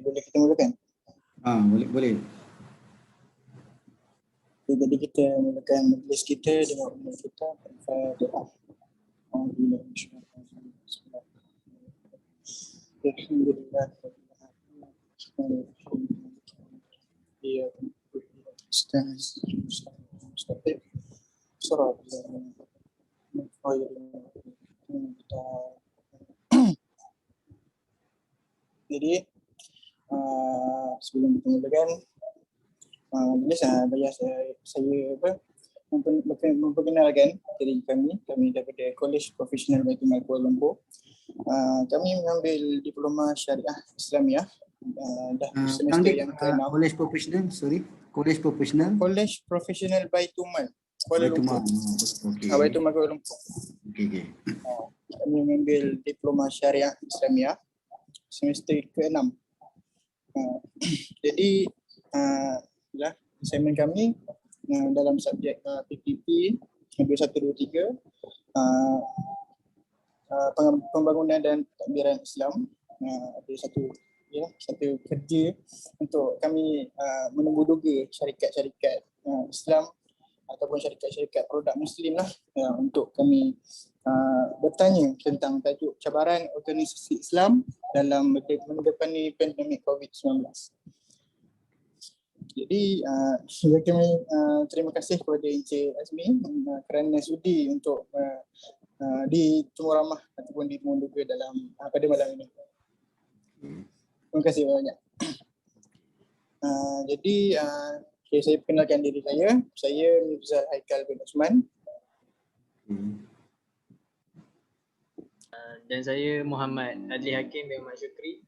Boleh kita mulakan? Boleh. Jadi kita mulakan majlis kita dengan umur kita. Alhamdulillah. Jadi sebelum kita mulakan bagi saya memperkenalkan diri kami daripada College Professional Baitul Mal Kuala Lumpur. Kami mengambil diploma syariah Islamiah dah semester yang ke-6. College Professional Baitul Mal Kuala Lumpur. Baitul Mal Kuala Lumpur. Okey. Kami mengambil diploma syariah Islamiah semester ke-6. Jadi assignment kami dalam subjek PPP 2123 pembangunan dan pentadbiran Islam. Ada satu kerja untuk kami menembuduga syarikat-syarikat Islam ataupun syarikat-syarikat produk Muslim lah, untuk kami bertanya tentang tajuk cabaran organisasi Islam dalam menghadapi pandemik COVID-19. Jadi kami terima kasih kepada Encik Azmi kerana sudi untuk ditemu ramah ataupun ditemu dalam pada malam ini. Terima kasih banyak. Jadi saya perkenalkan diri saya. Saya Mirzal Haikal bin Osman. Dan saya Muhammad Adli Hakim bin Ahmad Syukri.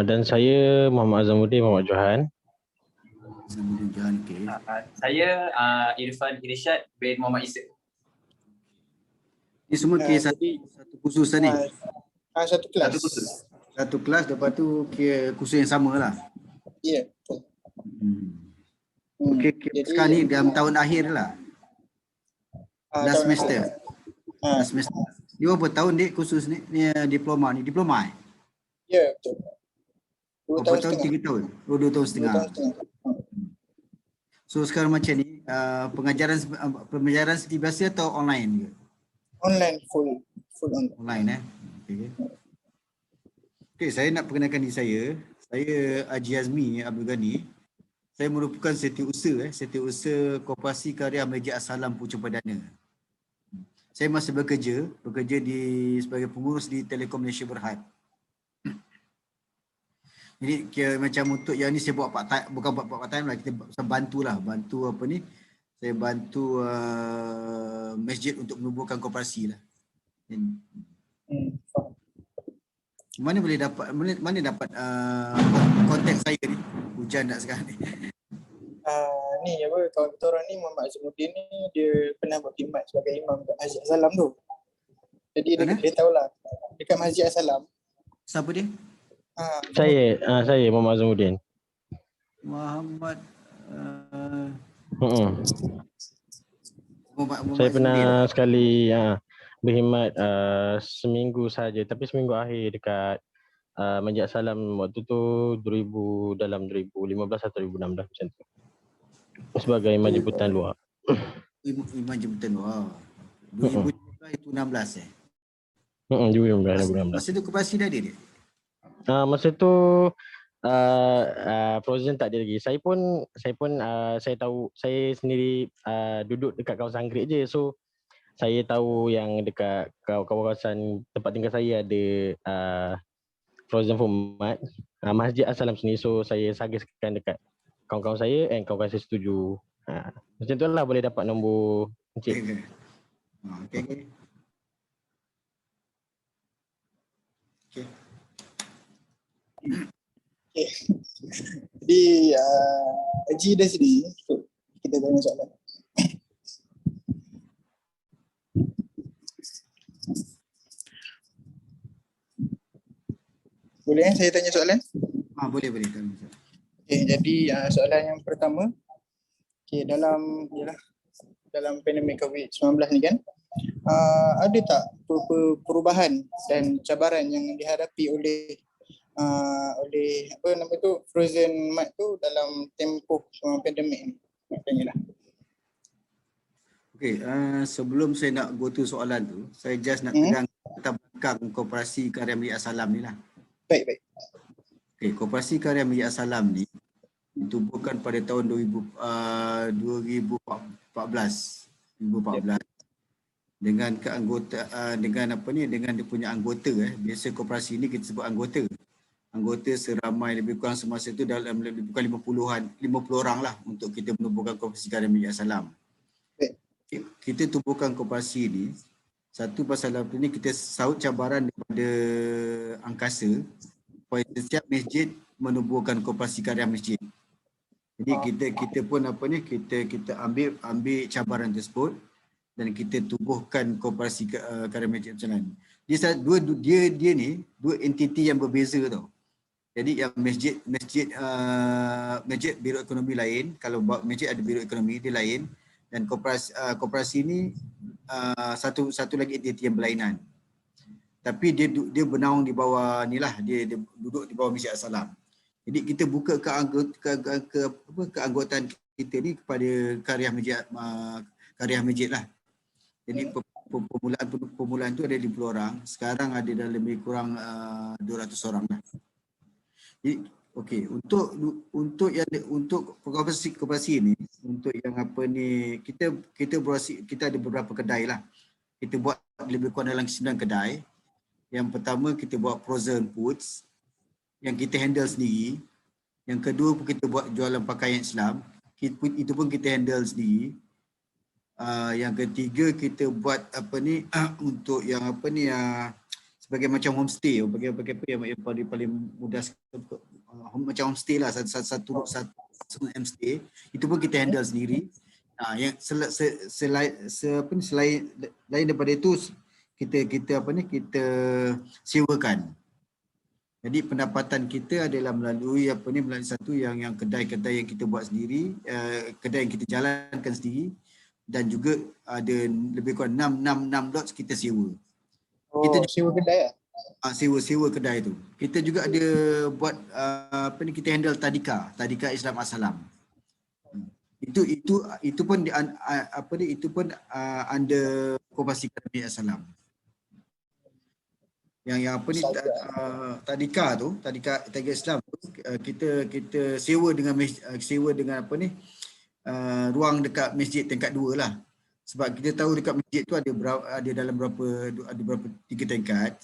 Dan saya Muhammad Azamuddin Muhammad Johan. Saya Irfan Irsyad bin Muhammad Isa. Ini semua kes satu kursus tadi. Satu kelas. Satu kelas, lepas tu kira kursus yang sama lah. Ya, betul. Okey, sekarang ni dalam tahun akhir lah. Last semester. Dia berapa tahun dek kursus ni diploma ni? Diploma Ya, betul. 2 tahun, 3 tahun? 2 tahun setengah. So sekarang macam ni, pembelajaran seperti biasa atau online ke? Online, full online. Online Okay, saya nak perkenalkan diri saya. Saya Haji Azmi Abdul Ghani. Saya merupakan setiausaha Koperasi Karya Malaysia As-Salam Pucuk Perdana. Saya masih bekerja sebagai pengurus di Telekom Malaysia Berhad. Jadi kira macam untuk yang ni saya buat bukan buat part time lah, kita bantu apa ni, saya bantu masjid untuk menubuhkan koperasi lah. Mana dapat kontak saya ni, hujan tak sekarang ni. Ni kawan kita orang ni, Muhammad Azamuddin ni, dia pernah buat khidmat sebagai imam kat Masjid As-Salam tu. Jadi dia tahulah dekat Masjid As-Salam. Siapa dia? Saya Muhammad Azamuddin. Muhammad saya pernah sekali berkhidmat seminggu saja, tapi seminggu akhir dekat Masjid As-Salam waktu tu 2015 atau 2016 macam tu. Sebagai imam jemputan luar. Imam jemputan luar. 2016 2016. Masa tu koperasi dah ada dia? Masa tu Frozen tak ada lagi. Saya pun saya tahu, saya sendiri duduk dekat kawasan Anggrek je. So saya tahu yang dekat kawasan tempat tinggal saya ada Frozen Format, Masjid As-Salam sini. So saya suggestkan dekat kawan-kawan saya dan kawan-kawan saya setuju. Macam tu lah boleh dapat nombor Encik. Okay. Jadi Haji dah sini, kita tanya soalan. Boleh saya tanya soalan? Boleh. Okay, jadi soalan yang pertama, dalam pandemik COVID-19 ni kan, ada tak perubahan dan cabaran yang dihadapi oleh apa nama tu Frozen Mart tu dalam tempoh pandemik ni. Macamnya lah. Okey, sebelum saya nak go to soalan tu, saya just nak terang latar belakang Koperasi Karya Milik As-Salam ni lah. Baik. Okey, Koperasi Karya Milik As-Salam ni ditubuhkan pada tahun 2014 dengan dengan dia punya anggota biasa koperasi ni kita sebut anggota seramai lebih kurang semasa itu dalam lebih kurang 50 orang lah untuk kita menubuhkan Koperasi Karya Milik As-Salam. Kita tubuhkan koperasi ni satu pasal apa ni, kita saut cabaran daripada angkasa supaya setiap masjid menubuhkan koperasi karya masjid. Jadi kita pun apa ni, kita ambil cabaran tersebut dan kita tubuhkan Koperasi Karya Masjid As-Salam. Dia ni dua entiti yang berbeza tau. Jadi yang masjid biro ekonomi lain, kalau masjid ada biro ekonomi dia lain, dan koperasi ni satu lagi entiti yang berlainan. Tapi dia bernaung di bawah ni lah, dia duduk di bawah Masjid As-Salam. Jadi kita buka keanggotaan kita ni kepada karya masjid lah. Jadi permulaan tu ada 50 orang, sekarang ada dalam lebih kurang 200 orang lah. Jadi okey, untuk koperasi ni, untuk yang apa ni, kita ada beberapa kedai lah. Kita buat lebih kurang dalam 9 kedai. Yang pertama kita buat frozen foods yang kita handle sendiri. Yang kedua pun kita buat jualan pakaian Islam, itu pun kita handle sendiri. Yang ketiga kita buat apa ni untuk yang apa ni sebagai macam homestay, bagi apa yang paling mudah, macam homestay lah, satu homestay itu pun kita handle sendiri. Yang selain daripada itu kita sewakan. Jadi pendapatan kita adalah melalui satu yang kedai-kedai yang kita buat sendiri, kedai yang kita jalankan sendiri, dan juga ada lebih kurang 6 lots kita sewa. Kita sewa kedai lah. Sewa kedai tu. Kita juga ada buat kita handle Tadika Islam As-Salam. Itu pun under Koperasi Karya Milik As-Salam. Yang Tadika Islam tu, kita sewa dengan ruang dekat masjid tingkat 2 lah. Sebab kita tahu dekat masjid tu ada dalam berapa 3 tingkat.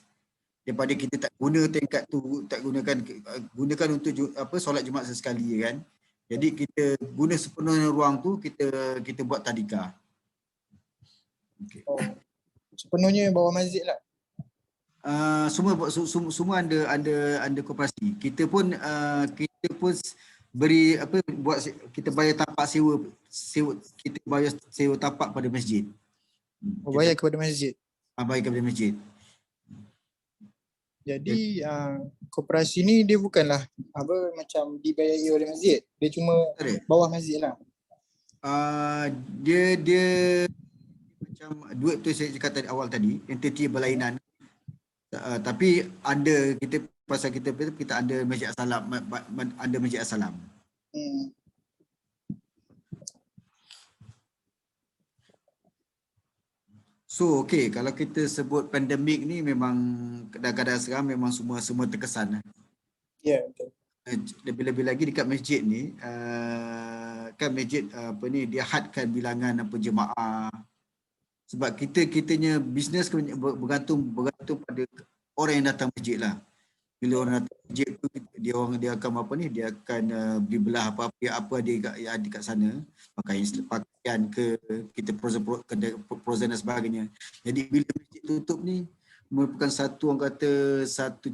Daripada kita tak guna tingkat tu, gunakan untuk solat Jumaat sesekali kan. Jadi kita guna sepenuhnya ruang tu, kita buat Tadika. Okay. Sepenuhnya bawah masjid lah. Semua ada koperasi. Kita pun beri kita bayar tapak sewa, kita bayar sewa tapak pada masjid. Bayar kepada masjid. Bayar kepada masjid. Jadi koperasi ni dia bukanlah macam dibayari oleh masjid. Dia cuma bawah masjid lah. Dia macam duit tu saya cakap tadi awal tadi, entiti berlainan. Tapi ada kita ada Masjid As-Salam, ada Masjid As-Salam. So okey, kalau kita sebut pandemik ni memang kadang-kadang sekarang memang semua terkesan. Ya, betul. Lebih-lebih lagi dekat masjid ni, kan masjid dia hadkan bilangan jemaah. Sebab kitanya bisnes bergantung pada orang yang datang masjid lah. Bila orang datang masjid tu, dia akan dia akan beli belah apa dia ada kat sana, pakaian ke, kita frozen dan sebagainya. Jadi bila masjid tutup ni merupakan satu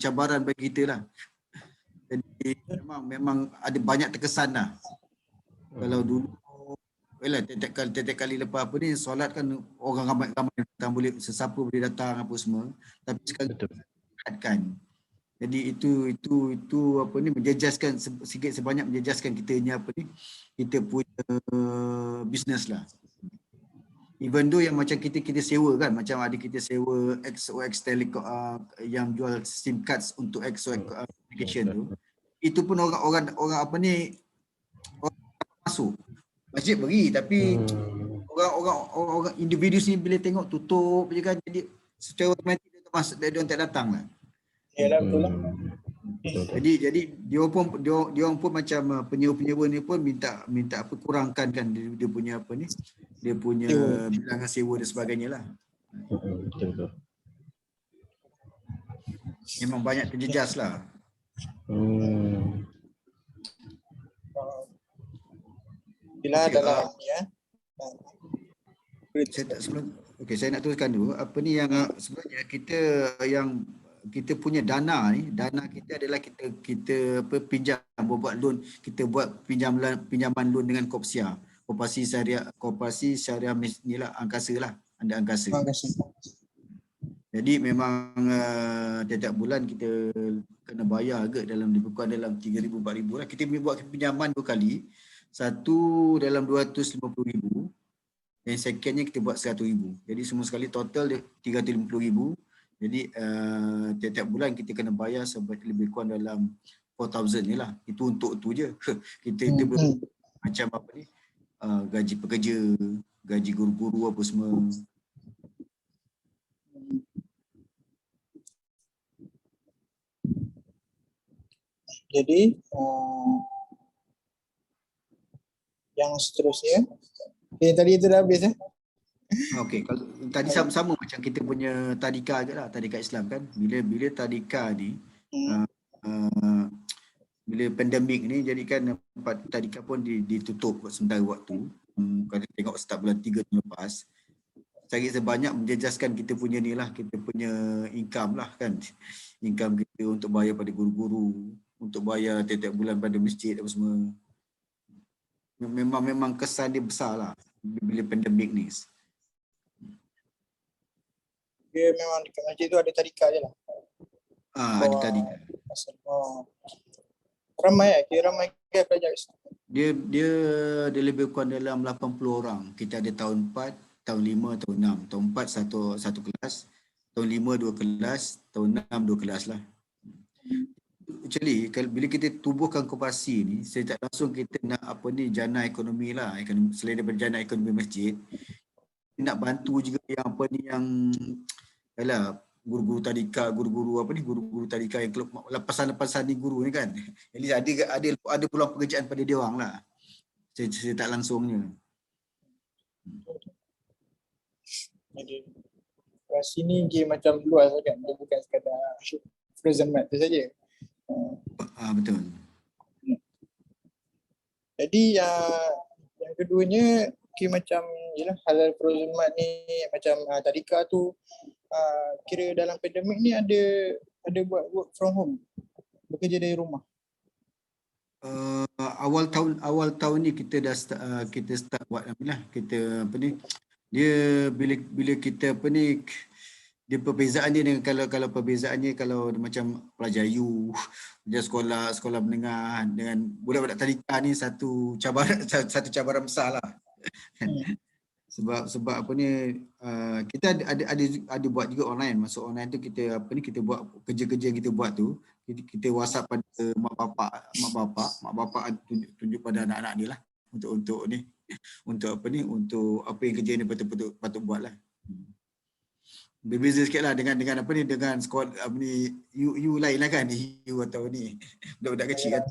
cabaran bagi kita lah. Jadi memang ada banyak terkesan lah. Kalau dulu tiap kali lepas solat kan orang ramai datang, sesiapa boleh datang apa semua. Tapi sekarang kan. Jadi itu menjejaskan sikit sebanyak, menjejaskan kita punya bisnes lah. Even though yang macam kita sewa kan, macam ada kita sewa XOX Telecom yang jual SIM cards untuk XOX application tu, itu pun orang apa ni, orang masuk masjid beri, tapi orang individu sini bila tengok tutup je kan, jadi secara automatik dia tak masuk, dia tak datang lah. Yalah, betul lah. Jadi dia orang pun macam penyewa ni pun minta apa, kurangkan kan dia punya apa ni, dia punya bilangan sewa dan sebagainya lah. Betul. Memang banyak terjejas lah. Bila dalam ni saya nak teruskan dulu apa ni yang sebenarnya kita punya dana kita adalah kita apa, pinjam buat loan, kita buat pinjaman loan dengan Kopsia, Koperasi Syariah inilah Angkasa lah, anda Angkasa. Jadi memang tiap bulan kita kena bayar agak dalam lebih kurang dalam 3,000-4,000 lah. Kita buat pinjaman 2 kali. Satu dalam 250,000, dan secondnya kita buat 100,000. Jadi semua sekali total dia 350,000. Jadi tiap bulan kita kena bayar sebanyak lebih kurang dalam 4,000 ni lah. Itu untuk tu je. Kita macam apa ni, gaji pekerja, gaji guru-guru apa semua. Jadi yang seterusnya, tadi itu dah habis Okey, kalau tadi sama macam kita punya tadika je lah, tadika Islam kan. Bila tadika ni bila pandemik ni, jadi kan tadika pun ditutup sementara waktu. Kalau tengok start bulan 3 lepas, cari sebanyak menjejaskan kita punya ni lah, kita punya income lah kan. Income kita untuk bayar pada guru-guru, untuk bayar tiap-tiap bulan pada masjid apa semua. Memang kesan dia besar lah bila pandemik ni. Dia memang dekat masjid tu ada tadika je lah. Ada tadika. Ramai ramai ke pelajar Islam? Dia lebih kurang dalam 80 orang. Kita ada tahun 4, tahun 5, tahun 6. Tahun 4 satu kelas, tahun 5 2 kelas, tahun 6 2 kelas lah. Actually, bila kita tubuhkan koperasi ni, secara tak langsung kita nak apa ni, jana ekonomi lah. Selain daripada jana ekonomi masjid, nak bantu juga yang apa ni, yang yalah, guru-guru tadika, guru-guru tadika yang lepasan ni guru ni kan. Jadi ada peluang pekerjaan pada dia orang lah. Secara tak langsungnya. Jadi sini dia macam luas kan, dia bukan sekadar frozen mat tu saja. Betul. Jadi yang keduanya, macam yalah, halal frozen mat ni macam tadika tu, kira dalam pandemik ni ada buat work from home, bekerja dari rumah. Awal tahun ni kita dah start buat lah. Kita apa ni, dia bila kita apa ni, dia perbezaan dia dengan kalau perbezaannya kalau macam pelajar U, dia sekolah menengah dengan budak-budak tadika ni satu cabaran besar lah. Sebab apa ni, kita ada buat juga online. Masuk online tu kita apa ni, kita buat kerja-kerja yang kita buat tu, kita WhatsApp pada mak bapak tunjuk pada anak-anak dia lah untuk ni, untuk apa ni, untuk apa yang kerja ni patut buat lah. Berbeza sikit lah dengan apa ni, dengan sekolah apa ni, you lain lah kan, you atau ni budak-budak kecil kan.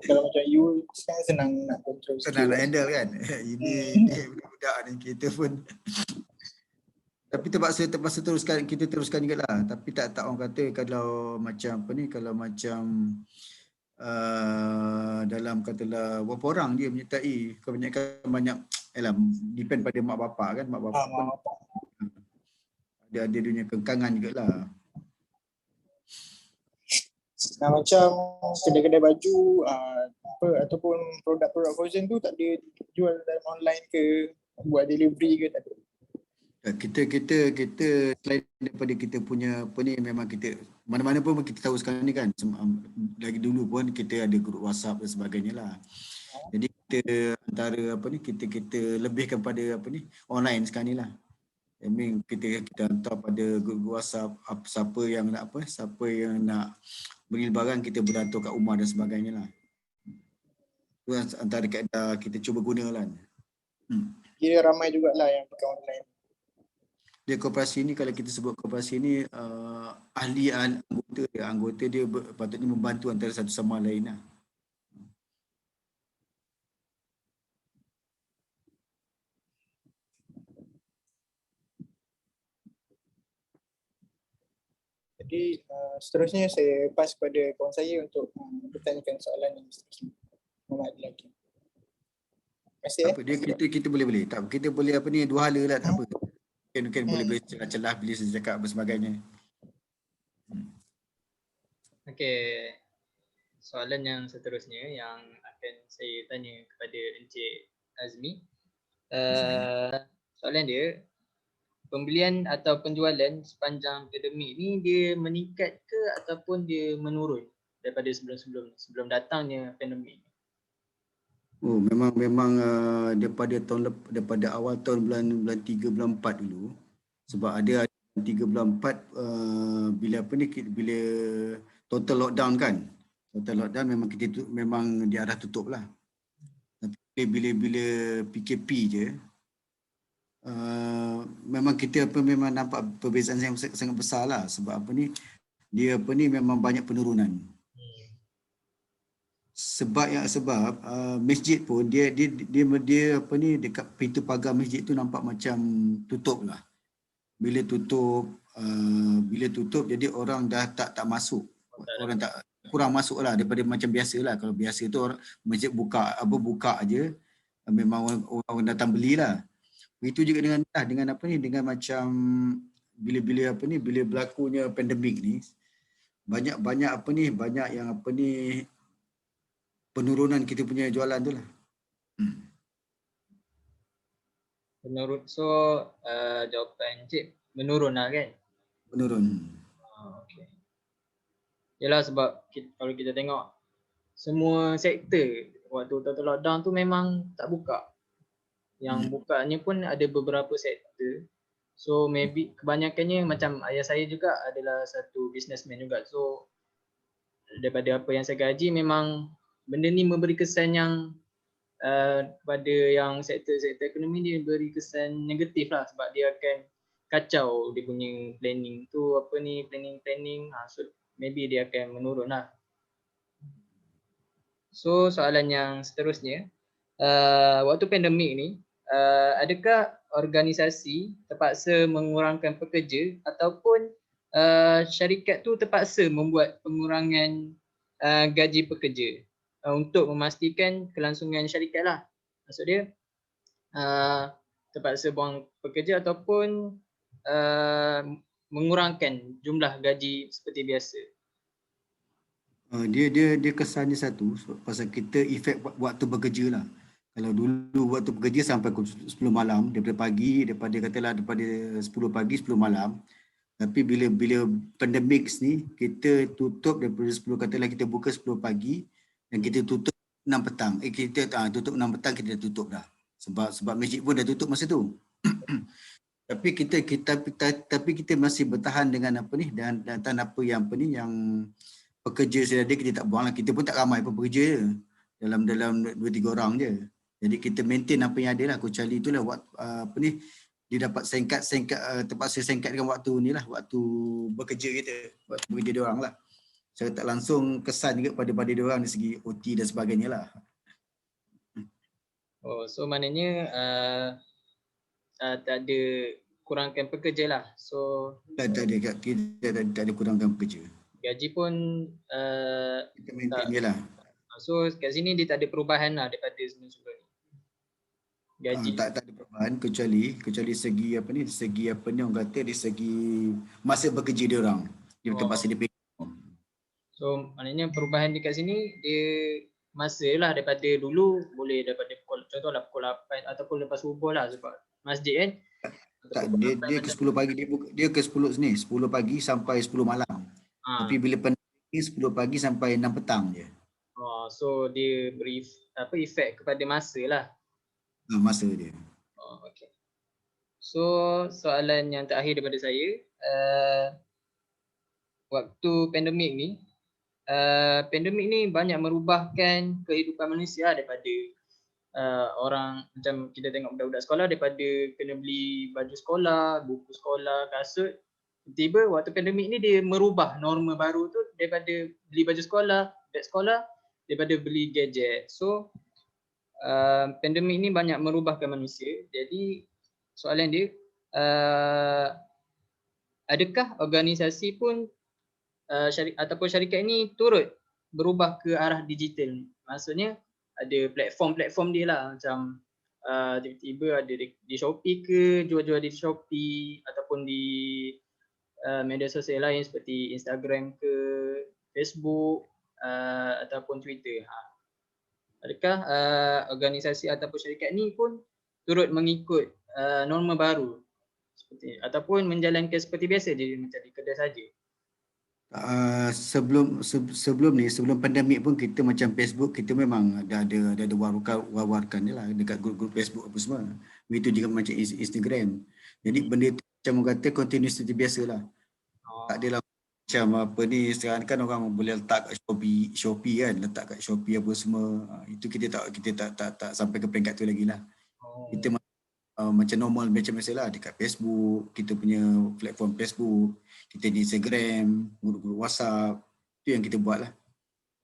Kalau macam you sekarang senang nak control, senang nak handle kan. Ini budak-budak ni kita pun tapi terpaksa teruskan juga lah. Tapi tak orang kata kalau macam apa ni, kalau macam dalam katalah berapa orang dia menyertai, kebanyakan depend pada mak bapak kan. Mak bapak pun ada dia punya kengkangan jugalah. Nah, macam kedai-kedai baju ataupun produk-produk frozen tu tak ada jual dalam online ke, buat delivery ke, tak ada? Kita selain daripada kita punya apa ni, memang kita mana-mana pun kita tahu sekarang ni kan, lagi dulu pun kita ada grup WhatsApp dan sebagainya lah. Jadi kita antara apa ni, kita lebih kepada apa ni, online sekarang ni lah. I mean, kita hantar pada grup WhatsApp, siapa yang nak beli barang, kita boleh hantar kat rumah dan sebagainya lah. Itu antara kaedah kita cuba guna lah. Kira ramai jugalah yang pakai online. Dia koperasi ni, kalau kita sebut koperasi ni, anggota dia patutnya membantu antara satu sama lain lah. Jadi seterusnya saya pass kepada kawan saya untuk bertanyakan soalan yang seterusnya. Muhammad lagi. Terima kasih. Apa dia, kita boleh tak, kita boleh apa ni, dua hala lah, tak apa. Mungkin boleh celah-celah bila saya cakap apa sebagainya. Okey. Soalan yang seterusnya yang akan saya tanya kepada Encik Azmi. Soalan dia, pembelian atau penjualan sepanjang pandemik ni dia meningkat ke ataupun dia menurun daripada sebelum datangnya pandemik? Oh, memang daripada awal tahun bulan 3 bulan 4 dulu, sebab ada 3 bulan 4 bila total lockdown kan. Total lockdown memang diarah tutup lah. Tapi bila PKP je, memang kita memang nampak perbezaan yang sangat besar lah, sebab dia memang banyak penurunan. Sebab masjid pun dia dekat pintu pagar masjid tu nampak macam tutup lah. Bila tutup jadi orang dah tak masuk. Orang tak kurang masuk lah daripada macam biasa lah. Kalau biasa tu orang masjid buka aje, memang orang datang belilah. Begitu juga dengan macam bila berlakunya pandemik ni, banyak yang penurunan kita punya jualan tu lah. Menurut jawapan Encik menurun lah kan? Menurun. Okay. Yalah, sebab kalau kita tengok semua sektor waktu total lockdown tu memang tak buka. Yang bukanya pun ada beberapa sektor. So maybe kebanyakannya macam ayah saya juga adalah satu businessman juga. So daripada apa yang saya gaji, memang benda ni memberi kesan yang kepada yang sektor-sektor ekonomi, dia beri kesan negatif lah, sebab dia akan kacau dia punya planning tu, planning. So maybe dia akan menurun lah. So soalan yang seterusnya, waktu pandemik ni, adakah organisasi terpaksa mengurangkan pekerja ataupun syarikat tu terpaksa membuat pengurangan gaji pekerja untuk memastikan kelangsungan syarikat lah? Maksud dia terpaksa buang pekerja ataupun mengurangkan jumlah gaji seperti biasa. Dia kesannya satu, pasal kita efek waktu bekerja lah. Kalau dulu waktu bekerja sampai pukul 10 malam, daripada 10 pagi 10 malam. Tapi bila pandemik ni, kita tutup daripada 10, katalah kita buka 10 pagi dan kita tutup 6 petang. Kita tutup 6 petang, kita dah tutup dah. Sebab masjid pun dah tutup masa tu. Tapi kita masih bertahan dengan dan apa yang pekerja sedia kita tak buang lah. Kita pun tak ramai pun pekerja je. Dalam 2-3 orang je. Jadi kita maintain apa yang ada lah. Kecuali itulah dia dapat terpaksa singkatkan waktu ni lah, waktu bekerja kita, waktu bekerja dia orang lah. Saya tak langsung kesan juga pada dia orang dari segi OT dan sebagainya lah. Oh, so maknanya tak ada kurangkan pekerja lah. So Tak ada kurangkan pekerja. Gaji pun kita maintain je lah. So kat sini dia tak ada perubahan lah daripada sebelum-sebelum ni. Gaji tak ada perubahan kecuali segi segi orang kata dari segi masa bekerja dia orang. Dia terpaksa dia. So maknanya perubahan dekat sini dia masa lah, daripada dulu boleh daripada contohlah pukul 8 ataupun lepas subuh lah, sebab masjid kan. Tak, dia ke 10 pagi, dia ke 10 sini, 10 pagi sampai 10 malam. Tapi bila pandemik ni 10 pagi sampai 6 petang je. So dia beri efek kepada masa lah. Masa dia. Okay. So soalan yang terakhir daripada saya, waktu pandemik ni banyak merubahkan kehidupan manusia daripada orang, macam kita tengok budak-budak sekolah, daripada kena beli baju sekolah, buku sekolah, kasut, tiba waktu pandemik ni dia merubah norma baru tu daripada beli baju sekolah, beg sekolah, daripada beli gadget. So pandemik ni banyak merubahkan manusia. Jadi soalan dia, adakah organisasi pun ataupun syarikat ni turut berubah ke arah digital? Maksudnya ada platform-platform dia lah, macam tiba-tiba ada di Shopee ke, jual-jual di Shopee, ataupun di media sosial lain seperti Instagram ke, Facebook, ataupun Twitter. Adakah organisasi ataupun syarikat ni pun turut mengikut norma baru seperti, ataupun menjalankan seperti biasa je macam di kedai saja? Sebelum pandemik pun kita macam Facebook, kita memang ada war-warkan je lah dekat grup-grup Facebook apa semua. Begitu juga macam Instagram. Jadi benda tu macam orang kata continuous seperti biasa lah. Tak adalah macam apa ni, sekarang kan orang boleh letak kat Shopee kan, letak kat Shopee apa semua. Itu kita tak sampai ke peringkat tu lagi lah. Kita macam normal macam biasalah dekat Facebook, kita punya platform Facebook, kita di Instagram, grup-grup WhatsApp, itu yang kita buat lah.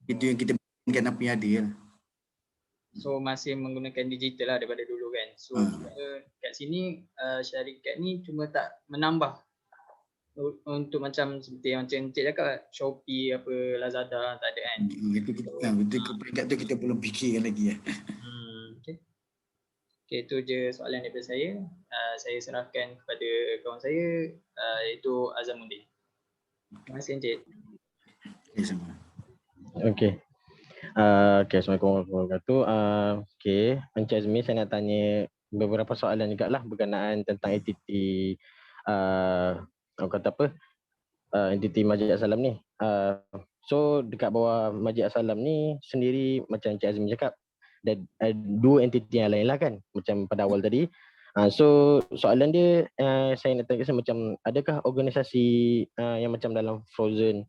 Itu yang kita mainkan apa yang ada lah. So masih menggunakan digital lah daripada dulu kan. So kat sini syarikat ni cuma tak menambah untuk macam seperti yang Encik cakap, Shopee apa, Lazada, tak ada kan. Betul ke peringkat tu kita belum fikirkan lagi lah. Okay, itu je soalan daripada saya. Saya serahkan kepada kawan saya, iaitu Azamuddin. Terima kasih Encik. Okay, sama. Okay. Assalamualaikum warahmatullahi wabarakatuh. Okay, Encik Azmi, saya nak tanya beberapa soalan juga lah berkenaan tentang entiti entiti Masjid As-Salam ni. So dekat bawah Masjid As-Salam ni sendiri, macam Encik Azmi cakap, dan dua entiti yang lain lah kan, macam pada awal tadi. So soalan dia, saya nak tanya macam, adakah organisasi yang macam dalam frozen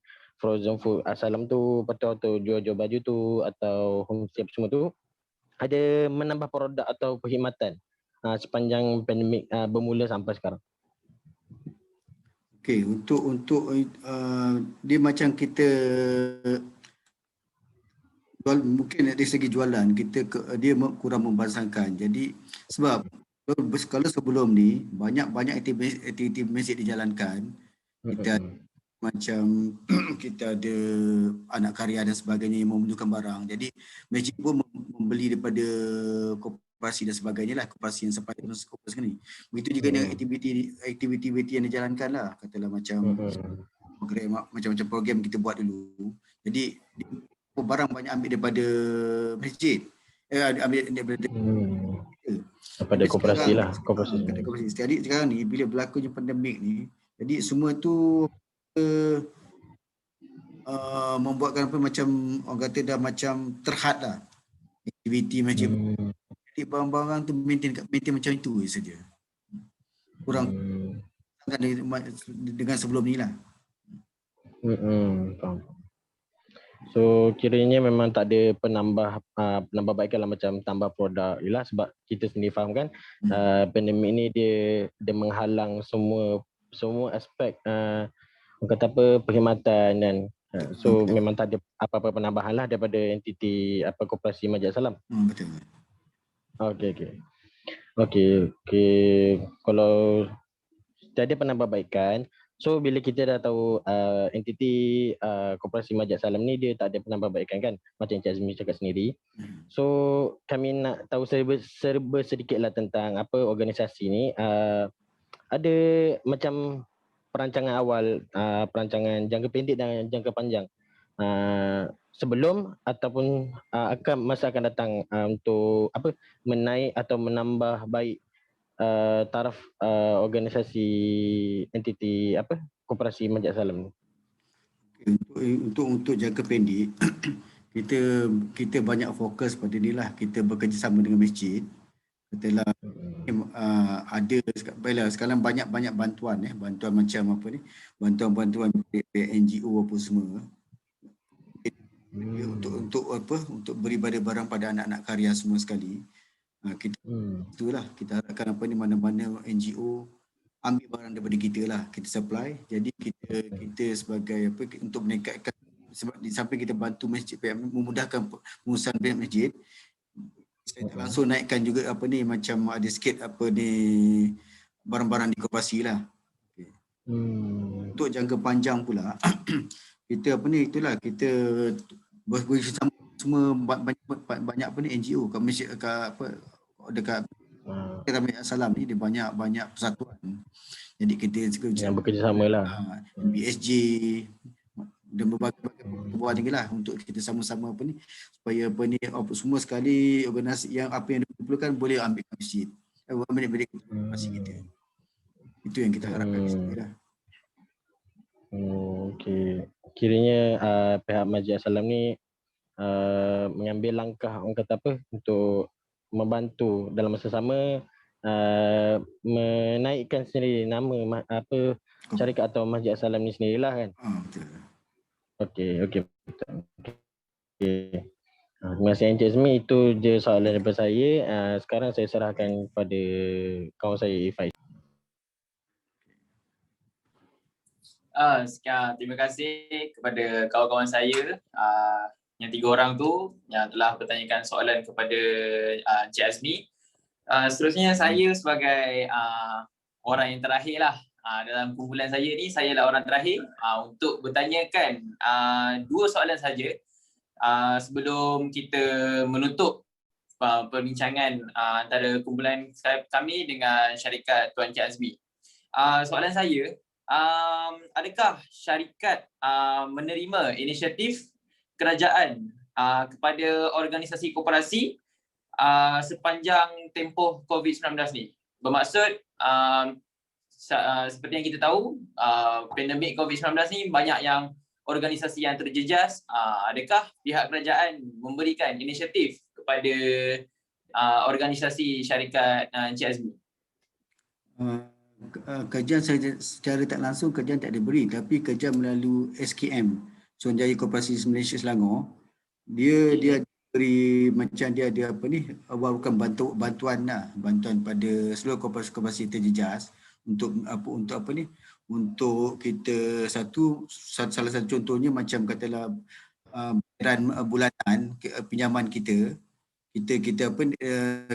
food As-Salam tu, atau jual-jual baju tu, atau homestay semua tu, ada menambah produk atau perkhidmatan sepanjang pandemik bermula sampai sekarang? Okay, untuk dia macam kita mungkin dari segi jualan dia kurang membasangkan. Jadi sebab kalau sebelum ni banyak aktiviti masjid dijalankan, kita macam kita ada anak karya dan sebagainya yang memerlukan barang. Jadi masjid pun membeli daripada koperasi dan sebagainya lah, koperasi yang sampai koperasi ni. Begitu juga dengan aktiviti yang dijalankan lah, katalah macam program, macam-macam program kita buat dulu. Jadi barang banyak ambil daripada masjid, ambil daripada koperasi lah. Koperasi. Jadi sekarang ni bila berlakunya pandemik ni, jadi semua tu membuatkan apa, macam orang kata dah macam terhad lah aktiviti masjid. Jadi barang-barang tu maintain macam itu saja. Kurang dengan sebelum ni lah. Faham. So kiranya memang tak ada penambahbaikan lah, macam tambah produk jelah, sebab kita sendiri faham kan, pandemik ni dia menghalang semua aspek kata apa, perkhidmatan dan so memang tak ada apa-apa penambahan lah daripada entiti koperasi Masjid As-Salam. Betul. Okey. Kalau tiada penambahbaikan, so bila kita dah tahu entiti koperasi Masjid As-Salam ni dia tak ada penambahbaikan kan, macam Encik Azmi cakap sendiri. So kami nak tahu serba sedikit lah tentang apa organisasi ni. Ada macam perancangan awal, perancangan jangka pendek dan jangka panjang sebelum ataupun masa akan datang untuk apa, menaik atau menambah baik taraf organisasi entiti koperasi Masjid As-Salam ni. Untuk jangka pendek kita banyak fokus pada ni lah. Kita bekerjasama dengan masjid. Katalah ada sekarang banyak bantuan bantuan macam apa ni, bantuan NGO apa semua. Untuk beri barang pada anak-anak karya semua sekali. Itulah kita harapkan apa ni, mana-mana NGO ambil barang daripada kita lah, kita supply. Jadi kita sebagai apa, untuk meningkatkan, sebab di samping kita bantu masjid, memudahkan pengurusan masjid, saya tak langsung naikkan juga apa ni, macam ada sikit apa ni, barang-barang di koperasi lah. Untuk jangka panjang pula kita apa ni, itulah kita bersama semua banyak apa ni, NGO kat Malaysia, kat apa, dekat Masjid As-Salam ni dia banyak persatuan. Jadi kita yang bekerjasama lah. BSJ dan berbagai buah juga lah, untuk kita sama-sama apa ni, supaya apa ni, semua sekali organisasi yang apa yang diperlukan boleh ambil ke masjid, ambil masjid kita. Itu yang kita harapkan di sini lah. Okey. Kiranya pihak Masjid As-Salam ni mengambil langkah, orang kata apa, untuk membantu dalam masa sama menaikkan sendiri nama apa syarikat atau Masjid As-Salam ni sendirilah kan. Betul. Okey. Terima kasih Encik Azmi. Itu je soalan daripada saya. Sekarang saya serahkan kepada kawan saya Ifai. Sekian, terima kasih kepada kawan-kawan saya yang 3 orang tu yang telah bertanyakan soalan kepada Encik Azmi. Seterusnya saya sebagai orang yang terakhir lah dalam kumpulan saya ni, saya lah orang terakhir untuk bertanyakan 2 soalan saja sebelum kita menutup perbincangan antara kumpulan kami dengan syarikat Tuan Encik Azmi. Soalan saya, adakah syarikat menerima inisiatif kerajaan kepada organisasi koperasi sepanjang tempoh COVID-19 ni? Bermaksud seperti yang kita tahu, pandemik COVID-19 ni banyak yang organisasi yang terjejas. Adakah pihak kerajaan memberikan inisiatif kepada organisasi syarikat Encik Azmi? Kajian secara tak langsung kajian tak diberi, tapi kajian melalui SKM, Suruhanjaya Koperasi Malaysia Selangor, dia beri macam dia ada apa ni, bukan bantuan pada seluruh koperasi terjejas untuk apa ni, untuk kita salah satu contohnya macam katalah bayaran bulanan pinjaman kita apa,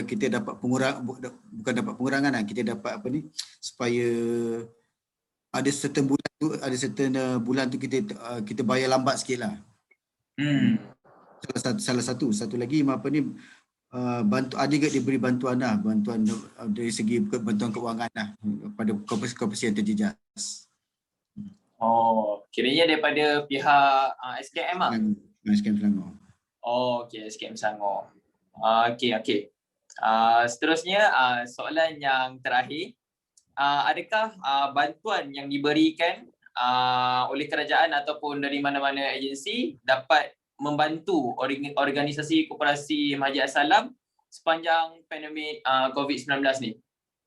kita dapat bukan dapat pengurangan lah, kita dapat apa ni, supaya ada certain bulan tu kita bayar lambat sikit lah. Salah satu lagi apa ni, ada juga diberi bantuan dari segi bantuan kewangan lah pada koperasi yang terjejas. Kiranya daripada pihak SKM lah? SKM Selangor. Okey, SKM Selangor. Okey. Seterusnya, soalan yang terakhir, adakah bantuan yang diberikan oleh kerajaan ataupun dari mana-mana agensi dapat membantu organisasi koperasi Masjid As-Salam sepanjang pandemik COVID-19 ni?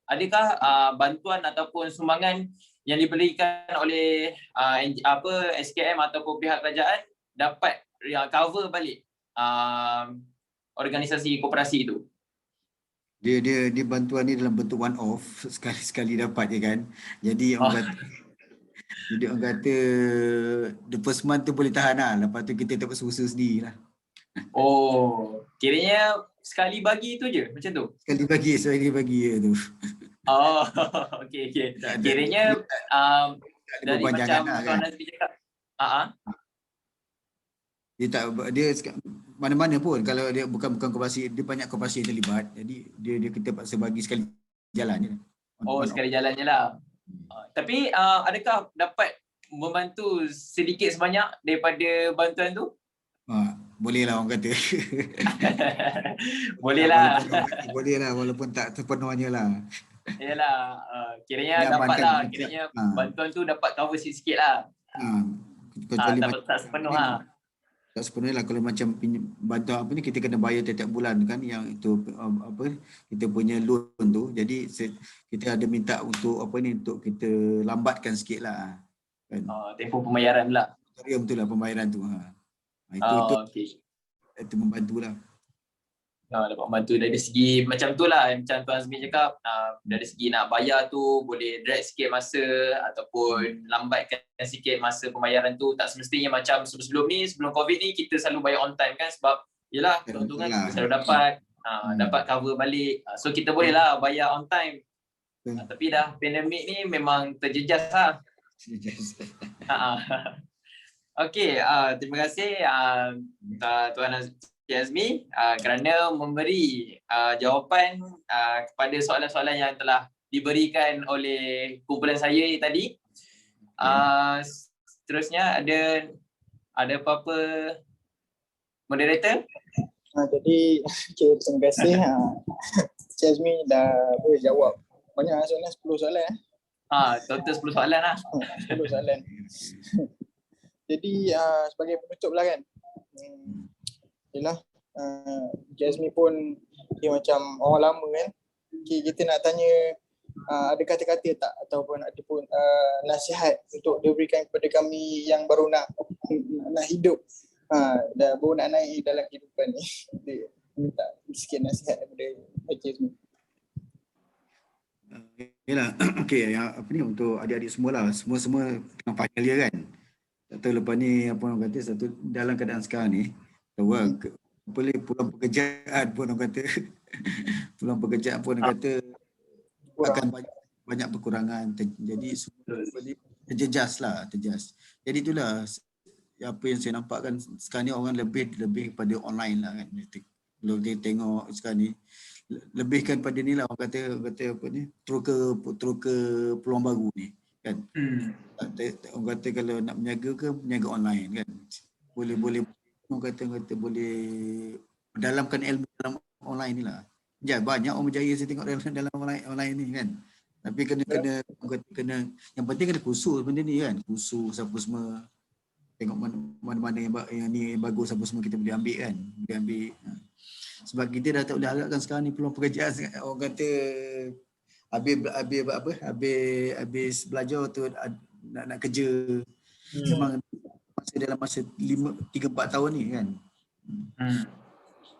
Adakah bantuan ataupun sumbangan yang diberikan oleh SKM ataupun pihak kerajaan dapat cover balik organisasi koperasi itu? Dia bantuan ni dalam bentuk one off, sekali dapat je kan. Jadi orang kata the first month tu boleh tahan lah, lepas tu kita dapat usaha sendiri lah. Kiranya sekali bagi tu je macam tu? Sekali bagi je tu. Okey. Kiranya dari macam Tuan Azmi cakap, dia mana-mana pun, kalau dia bukan koperasi, dia banyak koperasi yang terlibat, jadi dia kita paksa bagi sekali jalan je. Sekali jalan je lah. Tapi adakah dapat membantu sedikit sebanyak daripada bantuan tu? Boleh lah orang kata. Boleh lah. Boleh lah, walaupun tak sepenuhnya lah. Yalah, kiranya dapat lah. Kiranya bantuan tu dapat cover sikit lah. Kecuali tak sepenuh lah. tak sepenuhnya lah. Kalau macam bantuan apa ni, kita kena bayar tiap-tiap bulan kan, yang itu apa kita punya loan tu. Jadi kita ada minta untuk apa ni, untuk kita lambatkan sikit lah kan. Tempoh pembayaran pula. Betul lah pembayaran tu. Itu Okay. itu membantulah. Dapat membantu dari segi macam tu lah, macam Tuan Azmi cakap, dari segi nak bayar tu boleh drag sikit masa ataupun lambatkan sikit masa pembayaran tu. Tak semestinya macam sebelum ni, sebelum COVID ni kita selalu bayar on time kan, sebab yelah keuntungan kita selalu dapat dapat cover balik, so kita boleh lah bayar on time. Tapi dah pandemik ni memang terjejas lah. Okey, terima kasih Tuan Azmi kerana memberi jawapan kepada soalan-soalan yang telah diberikan oleh kumpulan saya tadi. Seterusnya ada apa-apa moderator? Jadi terima kasih Cik Azmi dah boleh jawab banyak soalan, 10 soalan. Total 10 soalan lah. 10 soalan. Jadi sebagai penutup lah kan. Yelah, Cik Azmi pun dia macam orang lama kan. Kita nak tanya ada kata-kata tak ataupun ada pun nasihat untuk diberikan kepada kami yang baru nak hidup, dah baru nak naik dalam kehidupan ni. Dia minta sikit nasihat daripada Cik Azmi. Yalah, okey, apa ni untuk adik-adik semualah, semua tengah final year kan. Tak tahu lepas ni apa orang kata, satu dalam keadaan sekarang ni tahu lah, boleh pulang pekerjaan pun orang kata pulang pekerjaan pun orang kata akan banyak kekurangan. Jadi semua terjejas. Jadi itulah apa yang saya nampak kan sekarang ni, orang lebih pada online lah kan. Kalau kita tengok sekarang ni lebihkan pada ni lah, orang kata apa ni, terus ke peluang baru ni kan. Orang kata kalau nak berniaga online kan, boleh orang kata boleh dalamkan ilmu dalam online ni lah. Banyak orang berjaya saya tengok dalam online ni kan. Tapi kena yang penting kena kursus benda ni kan. Kursus apa semua. Tengok mana-mana yang ni yang bagus apa semua kita boleh ambil kan. Boleh ambil. Sebab kita dah tak boleh harapkan sekarang ni peluang pekerjaan, orang kata habis belajar tu nak kerja. Memang dalam masa 3-4 tahun ni kan.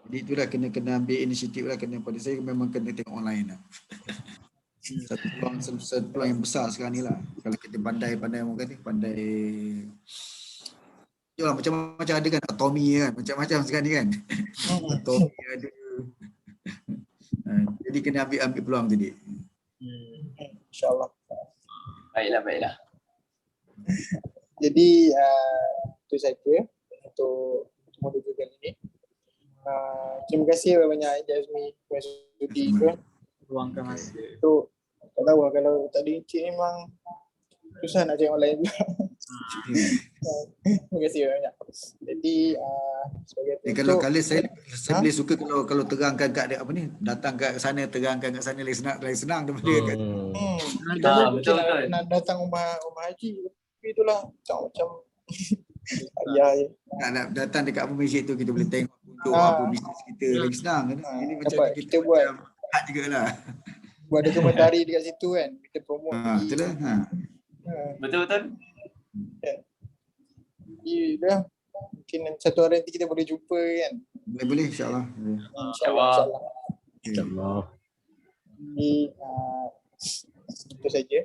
Jadi itulah kena ambil inisiatif lah. Pada saya memang kena tengok online lah. Satu peluang yang besar sekarang ni lah. Kalau kita pandai orang kata pandai. Yalah, macam-macam ada kan, Atomi kan, macam-macam sekarang ni kan. Atomi ada. Jadi kena ambil peluang tadi. InsyaAllah. Baiklah. Jadi itu saja untuk modul kali ini. Terima kasih banyak Cik Azmi sudi Luangkan masa. tu. Tak tahu lah, kalau tak ada Encik memang susah nak cari online juga. Terima kasih banyak. Jadi sebagai Kalau saya boleh suka kalau terangkan kat apa ni, datang kat sana, terangkan kat sana lagi senang daripada kat Betul. nak datang rumah haji, tapi itulah macam ayah je. nak datang dekat apa masjid tu, kita boleh tengok tunjuk apa bisnes kita lagi senang kan. Ini macam kita buat jugalah. Buat dokumentari dekat situ kan, kita promote. Betul lah. Betul. Jadi dah mungkin satu hari nanti kita boleh jumpa kan. Boleh insya-Allah. InsyaAllah. Jadi itu saja.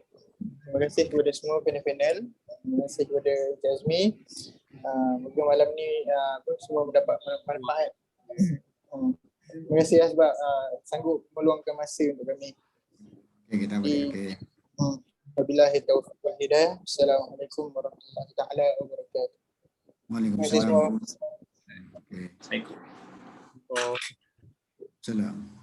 Terima kasih kepada semua panel. Terima kasih kepada Cik Azmi. Moga malam ni semua mendapat manfaat. Terima kasih sebab sanggup meluangkan masa untuk kami. Okay, kita boleh. Okay. Wabillahi taufiq wal hidayah. Assalamualaikum warahmatullahi taala wabarakatuh. Waalaikumsalam. Assalamualaikum. Salam.